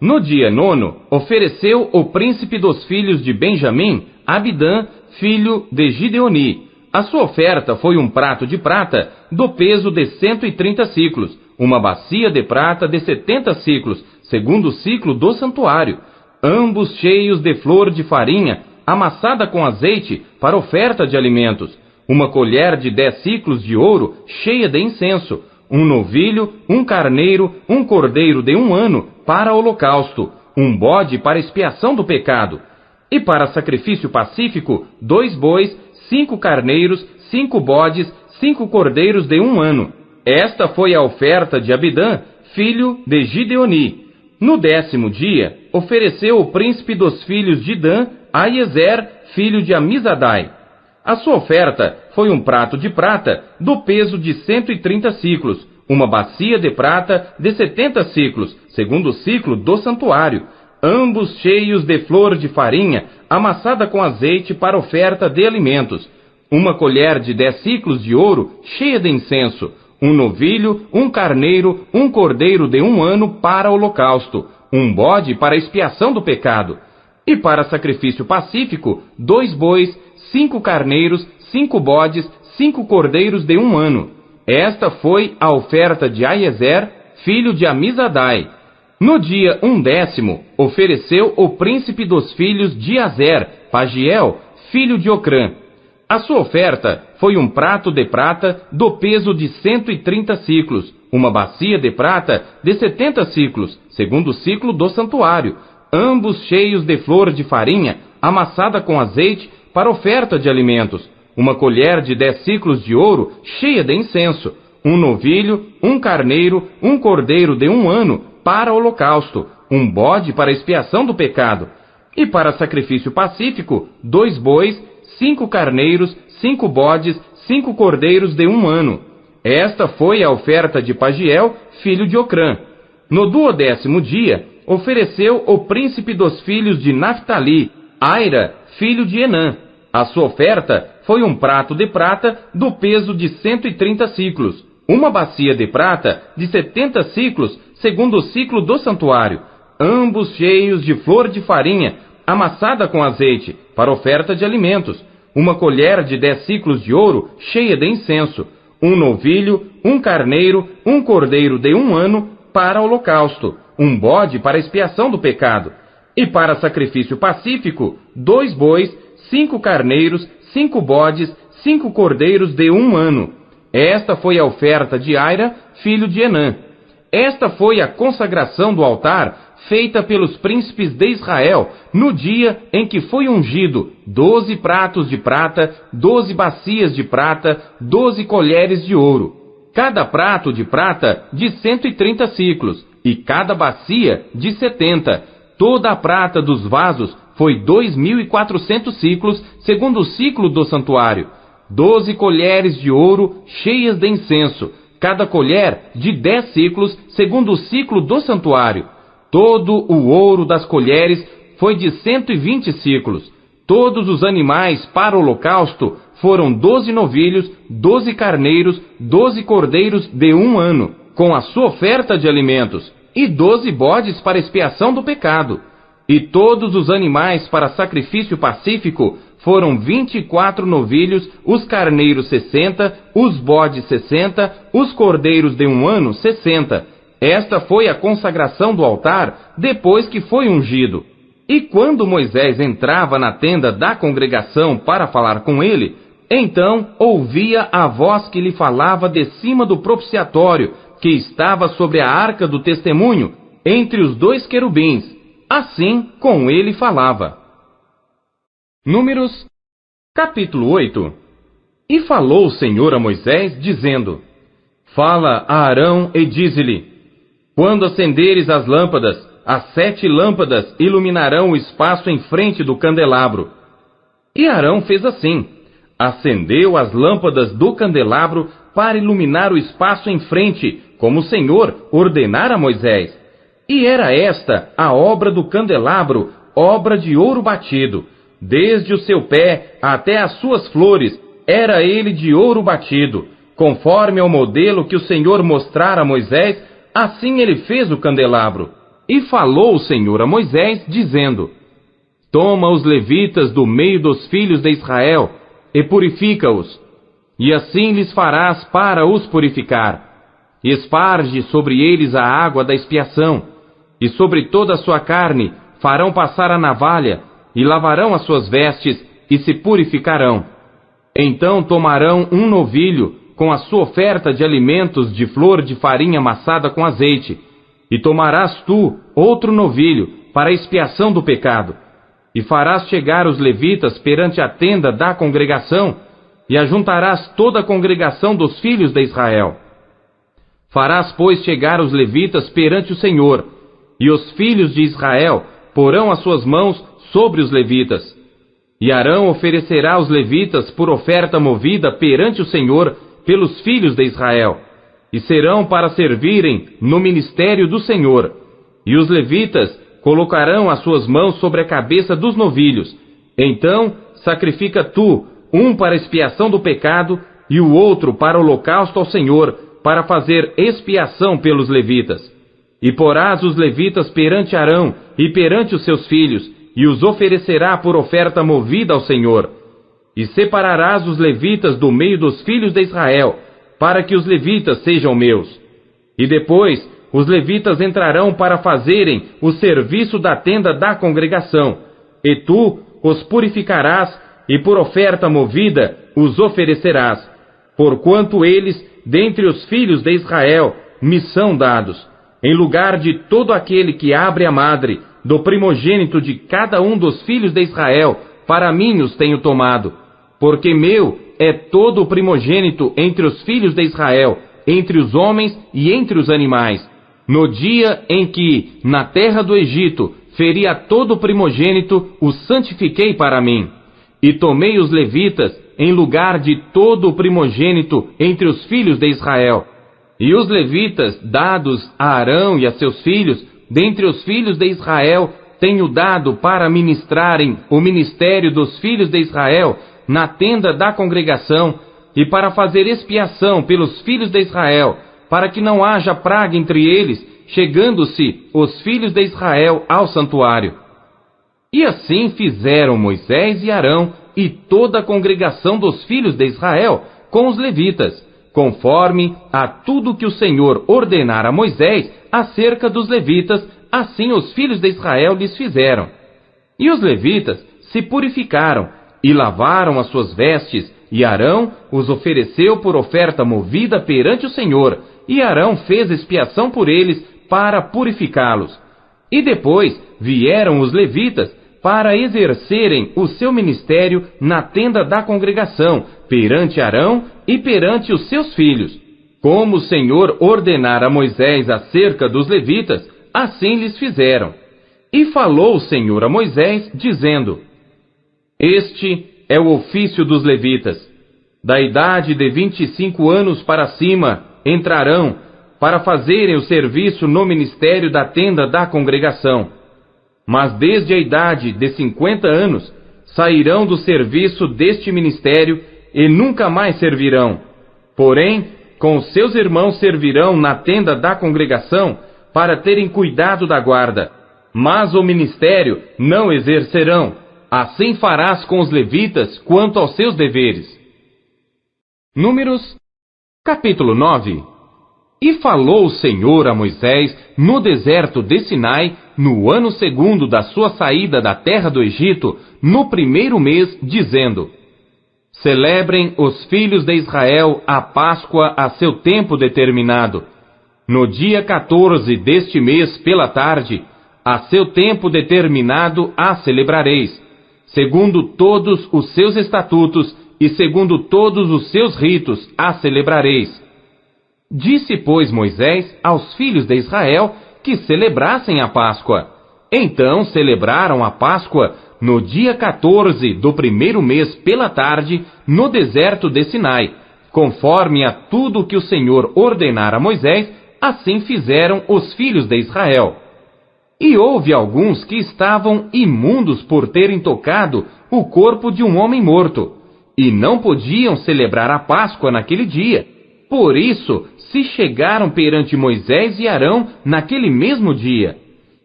No dia 9, ofereceu o príncipe dos filhos de Benjamim, Abidã, filho de Gideoni. A sua oferta foi um prato de prata do peso de 130 siclos, uma bacia de prata de 70 siclos, segundo o ciclo do santuário, ambos cheios de flor de farinha, amassada com azeite para oferta de alimentos, uma colher de 10 siclos de ouro cheia de incenso, um novilho, um carneiro, um cordeiro de 1 ano para holocausto, um bode para expiação do pecado, e para sacrifício pacífico, 2 bois, 5 carneiros, 5 bodes, 5 cordeiros de 1 ano. Esta foi a oferta de Abidã, filho de Gideoni. No 10º dia, ofereceu o príncipe dos filhos de Dan, Aiezer, filho de Amizadai. A sua oferta foi um prato de prata do peso de 130 siclos, uma bacia de prata de 70 siclos, segundo o ciclo do santuário, ambos cheios de flor de farinha, amassada com azeite para oferta de alimentos, uma colher de 10 siclos de ouro cheia de incenso, um novilho, um carneiro, um cordeiro de 1 ano para holocausto, um bode para expiação do pecado, e para sacrifício pacífico, 2 bois, 5 carneiros, 5 bodes, 5 cordeiros de 1 ano. Esta foi a oferta de Aiezer, filho de Amizadai. No dia 10º, ofereceu o príncipe dos filhos de Azer, Pagiel, filho de Ocrã. A sua oferta foi um prato de prata do peso de 130 siclos, uma bacia de prata de 70 siclos, segundo o ciclo do santuário, ambos cheios de flor de farinha, amassada com azeite para oferta de alimentos, uma colher de 10 siclos de ouro cheia de incenso, um novilho, um carneiro, um cordeiro de 1 ano para holocausto, um bode para expiação do pecado, e para sacrifício pacífico, 2 bois, 5 carneiros, 5 bodes, 5 cordeiros de 1 ano. Esta foi a oferta de Pagiel, filho de Ocrã. No 12º dia, ofereceu o príncipe dos filhos de Naphtali, Aira, filho de Enã. A sua oferta foi um prato de prata do peso de 130 siclos, uma bacia de prata de 70 siclos, segundo o ciclo do santuário, ambos cheios de flor de farinha, amassada com azeite, para oferta de alimentos, uma colher de 10 siclos de ouro cheia de incenso, um novilho, um carneiro, um cordeiro de 1 ano para holocausto, um bode para expiação do pecado, e para sacrifício pacífico, 2 bois, 5 carneiros, 5 bodes, 5 cordeiros de 1 ano. Esta foi a oferta de Aira, filho de Enã. Esta foi a consagração do altar feita pelos príncipes de Israel no dia em que foi ungido 12 pratos de prata, 12 bacias de prata, 12 colheres de ouro. Cada prato de prata de 130 siclos e cada bacia de 70. Toda a prata dos vasos foi 2.400 siclos, segundo o ciclo do santuário. 12 colheres de ouro cheias de incenso, cada colher de 10 siclos, segundo o ciclo do santuário. Todo o ouro das colheres foi de 120 siclos. Todos os animais para o holocausto foram 12 novilhos, 12 carneiros, 12 cordeiros de 1 ano, com a sua oferta de alimentos, e 12 bodes para expiação do pecado. E todos os animais para sacrifício pacífico foram 24 novilhos, os carneiros 60, os bodes 60, os cordeiros de 1 ano 60. Esta foi a consagração do altar depois que foi ungido. E quando Moisés entrava na tenda da congregação para falar com ele, então ouvia a voz que lhe falava de cima do propiciatório, que estava sobre a arca do testemunho, entre os 2 querubins. Assim com ele falava. Números, capítulo 8. E falou o Senhor a Moisés, dizendo: Fala a Arão e dize-lhe: Quando acenderes as lâmpadas, as 7 lâmpadas iluminarão o espaço em frente do candelabro. E Arão fez assim: acendeu as lâmpadas do candelabro para iluminar o espaço em frente, como o Senhor ordenara a Moisés. E era esta a obra do candelabro, obra de ouro batido. Desde o seu pé até as suas flores, era ele de ouro batido. Conforme ao modelo que o Senhor mostrara a Moisés, assim ele fez o candelabro. E falou o Senhor a Moisés, dizendo: Toma os levitas do meio dos filhos de Israel, e purifica-os, e assim lhes farás para os purificar. Esparge sobre eles a água da expiação, e sobre toda a sua carne farão passar a navalha, e lavarão as suas vestes, e se purificarão. Então tomarão um novilho, com a sua oferta de alimentos de flor de farinha amassada com azeite, e tomarás tu outro novilho, para a expiação do pecado, e farás chegar os levitas perante a tenda da congregação, e ajuntarás toda a congregação dos filhos de Israel. Farás, pois, chegar os levitas perante o Senhor, e os filhos de Israel porão as suas mãos sobre os levitas. E Arão oferecerá os levitas por oferta movida perante o Senhor pelos filhos de Israel, e serão para servirem no ministério do Senhor. E os levitas colocarão as suas mãos sobre a cabeça dos novilhos. Então sacrifica tu, um para expiação do pecado, e o outro para holocausto ao Senhor, para fazer expiação pelos levitas. E porás os levitas perante Arão e perante os seus filhos, e os oferecerá por oferta movida ao Senhor. E separarás os levitas do meio dos filhos de Israel, para que os levitas sejam meus. E depois os levitas entrarão para fazerem o serviço da tenda da congregação, e tu os purificarás, e por oferta movida os oferecerás, porquanto eles, dentre os filhos de Israel, me são dados, em lugar de todo aquele que abre a madre, do primogênito de cada um dos filhos de Israel, para mim os tenho tomado, porque meu é todo o primogênito entre os filhos de Israel, entre os homens e entre os animais. No dia em que, na terra do Egito, feri a todo o primogênito, o santifiquei para mim. E tomei os levitas em lugar de todo o primogênito entre os filhos de Israel. E os levitas, dados a Arão e a seus filhos, dentre os filhos de Israel, tenho dado para ministrarem o ministério dos filhos de Israel na tenda da congregação, e para fazer expiação pelos filhos de Israel, para que não haja praga entre eles, chegando-se os filhos de Israel ao santuário. E assim fizeram Moisés e Arão e toda a congregação dos filhos de Israel com os levitas, conforme a tudo que o Senhor ordenara a Moisés acerca dos levitas, assim os filhos de Israel lhes fizeram. E os levitas se purificaram e lavaram as suas vestes, e Arão os ofereceu por oferta movida perante o Senhor, e Arão fez expiação por eles para purificá-los. E depois vieram os levitas para exercerem o seu ministério na tenda da congregação, perante Arão e perante os seus filhos. Como o Senhor ordenara a Moisés acerca dos levitas, assim lhes fizeram. E falou o Senhor a Moisés, dizendo: Este é o ofício dos levitas. Da idade de 25 anos para cima entrarão, para fazerem o serviço no ministério da tenda da congregação. Mas desde a idade de 50 anos sairão do serviço deste ministério e nunca mais servirão. Porém, com os seus irmãos servirão na tenda da congregação para terem cuidado da guarda. Mas o ministério não exercerão. Assim farás com os levitas quanto aos seus deveres. Números, capítulo 9. E falou o Senhor a Moisés no deserto de Sinai, no ano 2º da sua saída da terra do Egito, no 1º mês, dizendo: Celebrem os filhos de Israel a Páscoa a seu tempo determinado. No dia 14 deste mês, pela tarde, a seu tempo determinado a celebrareis, segundo todos os seus estatutos e segundo todos os seus ritos a celebrareis. Disse, pois, Moisés aos filhos de Israel que celebrassem a Páscoa. Então celebraram a Páscoa no dia 14 do 1º mês pela tarde, no deserto de Sinai. Conforme a tudo que o Senhor ordenara a Moisés, assim fizeram os filhos de Israel. E houve alguns que estavam imundos por terem tocado o corpo de um homem morto, e não podiam celebrar a Páscoa naquele dia. Por isso se chegaram perante Moisés e Arão naquele mesmo dia.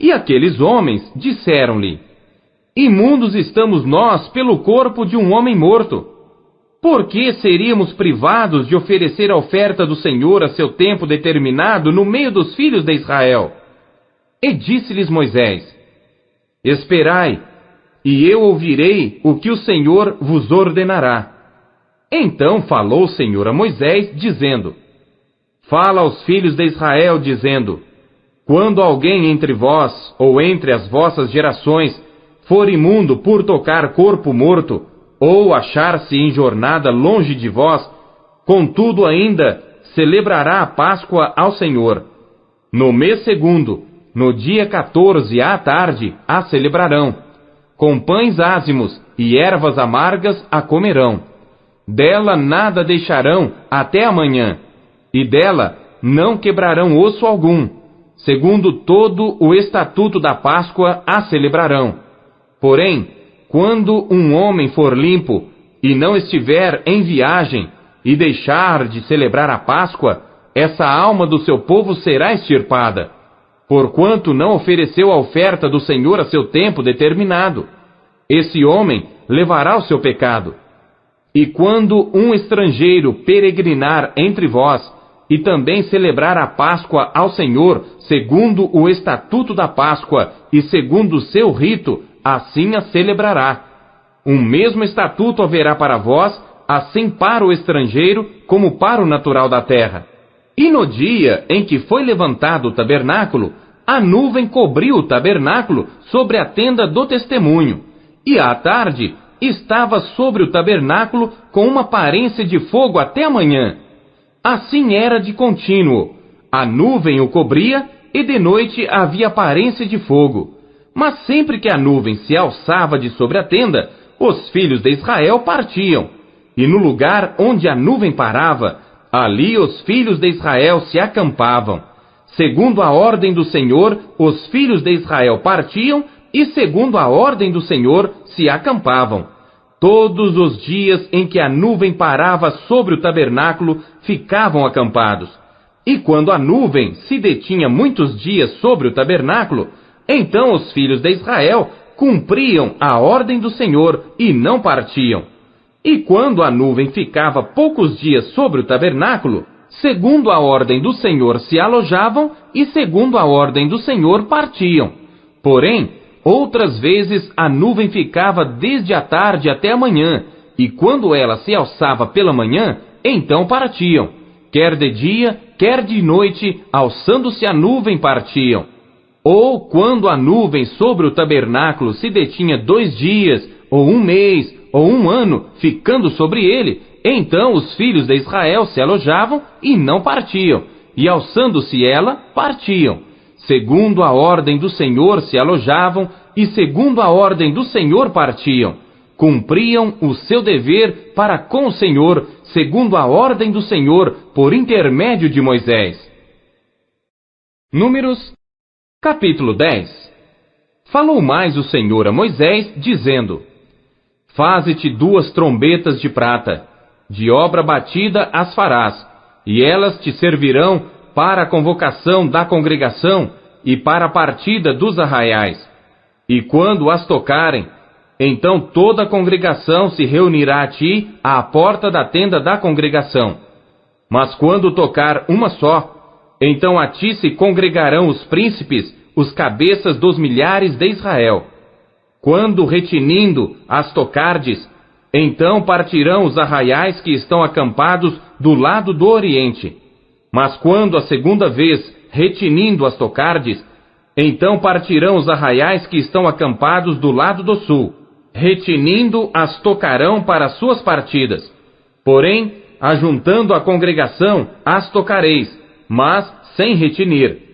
E aqueles homens disseram-lhe: Imundos estamos nós pelo corpo de um homem morto. Por que seríamos privados de oferecer a oferta do Senhor a seu tempo determinado no meio dos filhos de Israel? E disse-lhes Moisés: Esperai, e eu ouvirei o que o Senhor vos ordenará. Então falou o Senhor a Moisés, dizendo: Fala aos filhos de Israel, dizendo: Quando alguém entre vós, ou entre as vossas gerações, for imundo por tocar corpo morto, ou achar-se em jornada longe de vós, contudo ainda celebrará a Páscoa ao Senhor. No mês segundo, no dia 14 à tarde, a celebrarão. Com pães ázimos e ervas amargas a comerão. Dela nada deixarão até amanhã, e dela não quebrarão osso algum. Segundo todo o estatuto da Páscoa a celebrarão. Porém, quando um homem for limpo e não estiver em viagem e deixar de celebrar a Páscoa, essa alma do seu povo será extirpada, porquanto não ofereceu a oferta do Senhor a seu tempo determinado. Esse homem levará o seu pecado. E quando um estrangeiro peregrinar entre vós e também celebrar a Páscoa ao Senhor, segundo o estatuto da Páscoa e segundo o seu rito, assim a celebrará. Um mesmo estatuto haverá para vós, assim para o estrangeiro como para o natural da terra. E no dia em que foi levantado o tabernáculo, a nuvem cobriu o tabernáculo sobre a tenda do testemunho, e à tarde estava sobre o tabernáculo com uma aparência de fogo até a manhã. Assim era de contínuo. A nuvem o cobria, e de noite havia aparência de fogo. Mas sempre que a nuvem se alçava de sobre a tenda, os filhos de Israel partiam. E no lugar onde a nuvem parava, ali os filhos de Israel se acampavam. Segundo a ordem do Senhor, os filhos de Israel partiam, e segundo a ordem do Senhor se acampavam. Todos os dias em que a nuvem parava sobre o tabernáculo, ficavam acampados. E quando a nuvem se detinha muitos dias sobre o tabernáculo, então os filhos de Israel cumpriam a ordem do Senhor e não partiam. E quando a nuvem ficava poucos dias sobre o tabernáculo, segundo a ordem do Senhor se alojavam e segundo a ordem do Senhor partiam. Porém, outras vezes a nuvem ficava desde a tarde até a manhã, e quando ela se alçava pela manhã, então partiam. Quer de dia, quer de noite, alçando-se a nuvem, partiam. Ou quando a nuvem sobre o tabernáculo se detinha 2 dias, ou 1 mês, ou 1 ano, ficando sobre ele, então os filhos de Israel se alojavam e não partiam, e alçando-se ela, partiam. Segundo a ordem do Senhor se alojavam, e segundo a ordem do Senhor partiam. Cumpriam o seu dever para com o Senhor, segundo a ordem do Senhor, por intermédio de Moisés. Números, capítulo 10. Falou mais o Senhor a Moisés, dizendo: Faze-te 2 trombetas de prata, de obra batida as farás, e elas te servirão para a convocação da congregação e para a partida dos arraiais. E quando as tocarem, então toda a congregação se reunirá a ti à porta da tenda da congregação. Mas quando tocar uma só, então a ti se congregarão os príncipes, os cabeças dos milhares de Israel. Quando retinindo as tocardes, então partirão os arraiais que estão acampados do lado do oriente. Mas quando a segunda vez retinindo as tocardes, então partirão os arraiais que estão acampados do lado do sul. Retinindo as tocarão para suas partidas. Porém, ajuntando a congregação, as tocareis, mas sem retinir.